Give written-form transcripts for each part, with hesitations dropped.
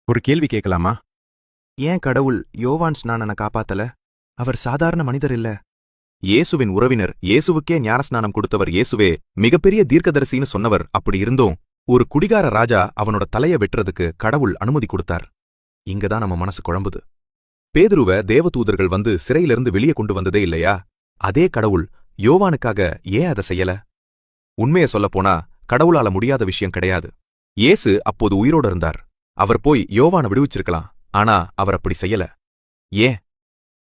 ஒரு கேள்வி கேட்கலாமா? ஏன் கடவுள் யோவான் ஸ்நானனை காப்பாத்தல? அவர் சாதாரண மனிதர் இல்ல. இயேசுவின் உறவினர், இயேசுவுக்கே ஞானஸ்நானம் கொடுத்தவர் இயேசுவே மிகப்பெரிய தீர்க்கதரிசின்னு சொன்னவர். அப்படி இருந்தும் ஒரு குடிகார ராஜா அவனோட தலைய வெட்டுறதுக்கு கடவுள் அனுமதி கொடுத்தார். இங்கதான் நம்ம மனசு குழம்புது. பேதுருவ தேவதூதர்கள் வந்து சிறையிலிருந்து வெளியே கொண்டு வந்ததே இல்லையா? அதே கடவுள் யோவானுக்காக ஏன் அதை செய்யல? உண்மைய சொல்லப்போனா கடவுளால முடியாத விஷயம் கிடையாது. இயேசு அப்போது உயிரோட இருந்தார். அவர் போய் யோவானை விடுவிச்சிருக்கலாம். ஆனா அவர் அப்படி செய்யல. ஏன்?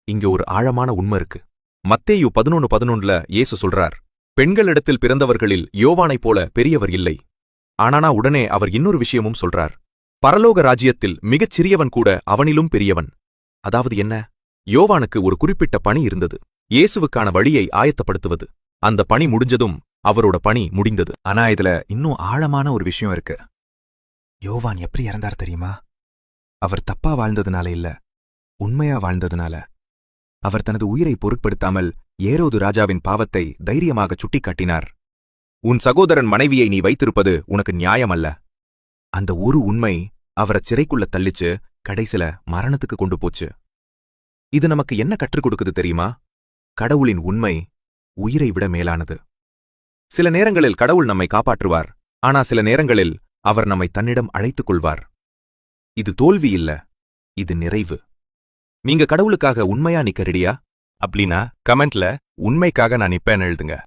இங்க ஒரு ஆழமான உண்மை இருக்கு. மத்தேயு 11:11 இயேசு சொல்றார், பெண்களிடத்தில் பிறந்தவர்களில் யோவானைப் போல பெரியவர் இல்லை. ஆனானா உடனே அவர் இன்னொரு விஷயமும் சொல்றார், பரலோக ராஜ்யத்தில் மிகச் சிறியவன் கூட அவனிலும் பெரியவன். அதாவது என்ன? யோவானுக்கு ஒரு குறிப்பிட்ட பணி இருந்தது, இயேசுவுக்கான வழியை ஆயத்தப்படுத்துவது. அந்த பணி முடிஞ்சதும் அவரோட பணி முடிந்தது. ஆனா இதுல இன்னும் ஆழமான ஒரு விஷயம் இருக்கு. யோவான் எப்படி இறந்தார் தெரியுமா? அவர் தப்பா வாழ்ந்ததுனால இல்ல, உண்மையா வாழ்ந்ததுனால. அவர் தனது உயிரை பொருட்படுத்தாமல் ஏரோது ராஜாவின் பாவத்தை தைரியமாக சுட்டிக்காட்டினார். உன் சகோதரன் மனைவியை நீ வைத்திருப்பது உனக்கு நியாயமல்ல. அந்த ஒரு உண்மை அவரைச் சிறைக்குள்ள தள்ளிச்சு, கடைசில மரணத்துக்கு கொண்டு போச்சு. இது நமக்கு என்ன கற்றுக் கொடுக்குது தெரியுமா? கடவுளின் உண்மை உயிரை விட மேலானது. சில நேரங்களில் கடவுள் நம்மை காப்பாற்றுவார். ஆனா சில நேரங்களில் அவர் நம்மை தன்னிடம் அழைத்துக் கொள்வார். இது தோல்வி இல்ல, இது நிறைவு. நீங்க கடவுளுக்காக உண்மையா நிக்க ரெடியா? அப்படின்னா கமெண்ட்ல உண்மைக்காக நான் நிப்பேன்னு எழுதுங்க.